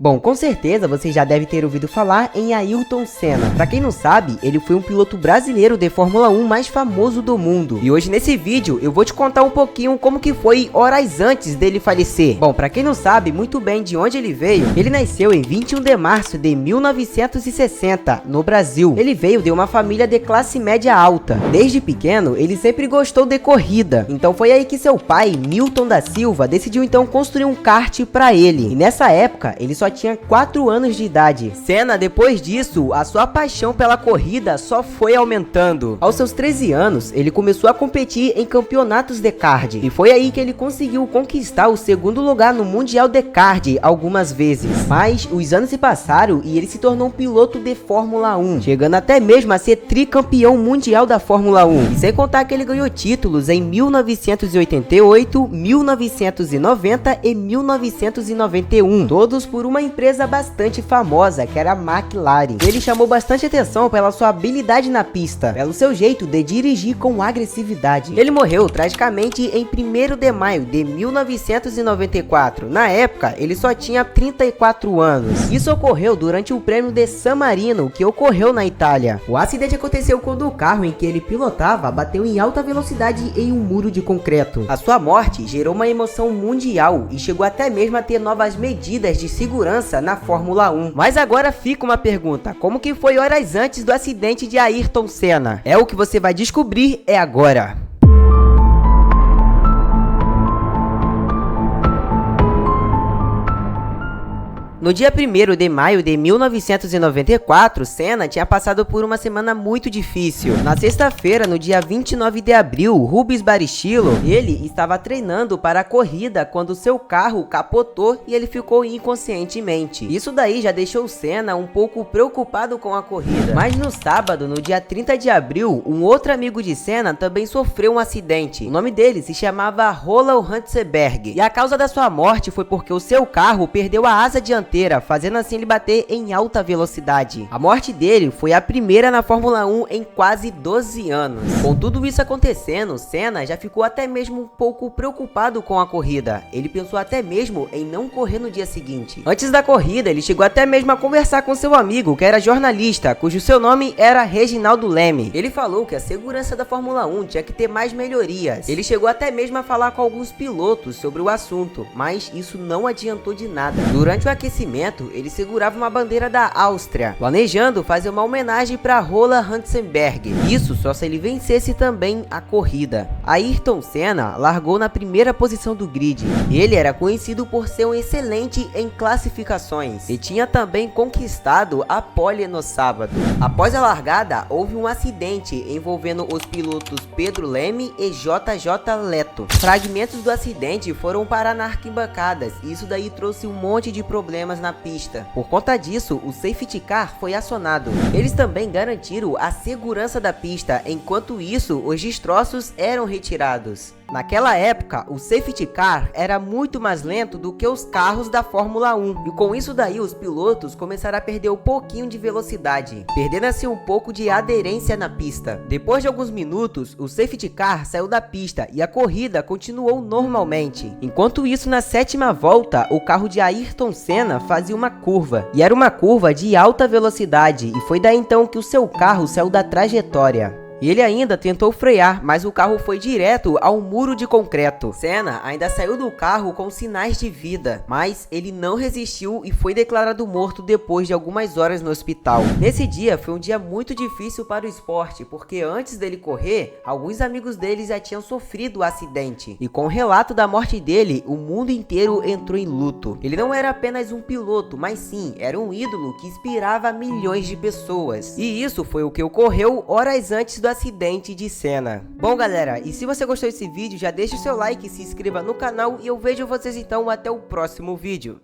Bom, com certeza você já deve ter ouvido falar em Ayrton Senna. Pra quem não sabe, ele foi um piloto brasileiro de Fórmula 1 mais famoso do mundo. E hoje nesse vídeo eu vou te contar um pouquinho como que foi horas antes dele falecer. Bom, pra quem não sabe muito bem de onde ele veio, ele nasceu em 21 de março de 1960, no Brasil. Ele veio de uma família de classe média alta. Desde pequeno, ele sempre gostou de corrida. Então foi aí que seu pai, Milton da Silva, decidiu então construir um kart pra ele. E nessa época, ele só tinha 4 anos de idade. Senna, depois disso, a sua paixão pela corrida só foi aumentando. Aos seus 13 anos, ele começou a competir em campeonatos de kart, e foi aí que ele conseguiu conquistar o segundo lugar no Mundial de Kart algumas vezes. Mas os anos se passaram e ele se tornou um piloto de Fórmula 1, chegando até mesmo a ser tricampeão mundial da Fórmula 1. E sem contar que ele ganhou títulos em 1988, 1990 e 1991, todos por uma empresa bastante famosa, que era a McLaren. Ele chamou bastante atenção pela sua habilidade na pista, pelo seu jeito de dirigir com agressividade. Ele morreu tragicamente em 1º de maio de 1994. Na época, ele só tinha 34 anos. Isso ocorreu durante o prêmio de San Marino, que ocorreu na Itália. O acidente aconteceu quando o carro em que ele pilotava bateu em alta velocidade em um muro de concreto. A sua morte gerou uma emoção mundial e chegou até mesmo a ter novas medidas de segurança na Fórmula 1. Mas agora fica uma pergunta: como que foi horas antes do acidente de Ayrton Senna? É o que você vai descobrir agora. No dia 1º de maio de 1994, Senna tinha passado por uma semana muito difícil. Na sexta-feira, no dia 29 de abril, Rubens Barrichello, ele estava treinando para a corrida quando seu carro capotou e ele ficou inconscientemente. Isso daí já deixou Senna um pouco preocupado com a corrida. Mas no sábado, no dia 30 de abril, um outro amigo de Senna também sofreu um acidente. O nome dele se chamava Roland Ratzenberger. E a causa da sua morte foi porque o seu carro perdeu a asa dianteira, fazendo assim ele bater em alta velocidade. A morte dele foi a primeira na Fórmula 1 em quase 12 anos. Com tudo isso acontecendo, Senna já ficou até mesmo um pouco preocupado com a corrida. Ele pensou até mesmo em não correr no dia seguinte. Antes da corrida, ele chegou até mesmo a conversar com seu amigo, que era jornalista, cujo seu nome era Reginaldo Leme. Ele falou que a segurança da Fórmula 1 tinha que ter mais melhorias. Ele chegou até mesmo a falar com alguns pilotos sobre o assunto, mas isso não adiantou de nada. Durante o aquecimento, ele segurava uma bandeira da Áustria, planejando fazer uma homenagem para Roland Ratzenberger. Isso só se ele vencesse também a corrida. Ayrton Senna largou na primeira posição do grid. Ele era conhecido por ser um excelente em classificações e tinha também conquistado a pole no sábado. Após a largada, houve um acidente envolvendo os pilotos Pedro Leme e JJ Leto. Fragmentos do acidente foram parar nas arquibancadas e isso daí trouxe um monte de problemas na pista. Por conta disso, o safety car foi acionado. Eles também garantiram a segurança da pista, enquanto isso, os destroços eram retirados. Naquela época, o safety car era muito mais lento do que os carros da Fórmula 1. E com isso daí, os pilotos começaram a perder um pouquinho de velocidade, perdendo assim um pouco de aderência na pista. Depois de alguns minutos, o safety car saiu da pista e a corrida continuou normalmente. Enquanto isso, na 7ª volta, o carro de Ayrton Senna fazia uma curva. E era uma curva de alta velocidade, e foi daí então que o seu carro saiu da trajetória. E ele ainda tentou frear, mas o carro foi direto ao muro de concreto. Senna ainda saiu do carro com sinais de vida, mas ele não resistiu e foi declarado morto depois de algumas horas no hospital. Nesse dia foi um dia muito difícil para o esporte, porque antes dele correr, alguns amigos dele já tinham sofrido o acidente. E com o relato da morte dele, o mundo inteiro entrou em luto. Ele não era apenas um piloto, mas sim, era um ídolo que inspirava milhões de pessoas. E isso foi o que ocorreu horas antes do acidente de Senna. Bom, galera, e se você gostou desse vídeo, já deixa o seu like, se inscreva no canal e eu vejo vocês então até o próximo vídeo.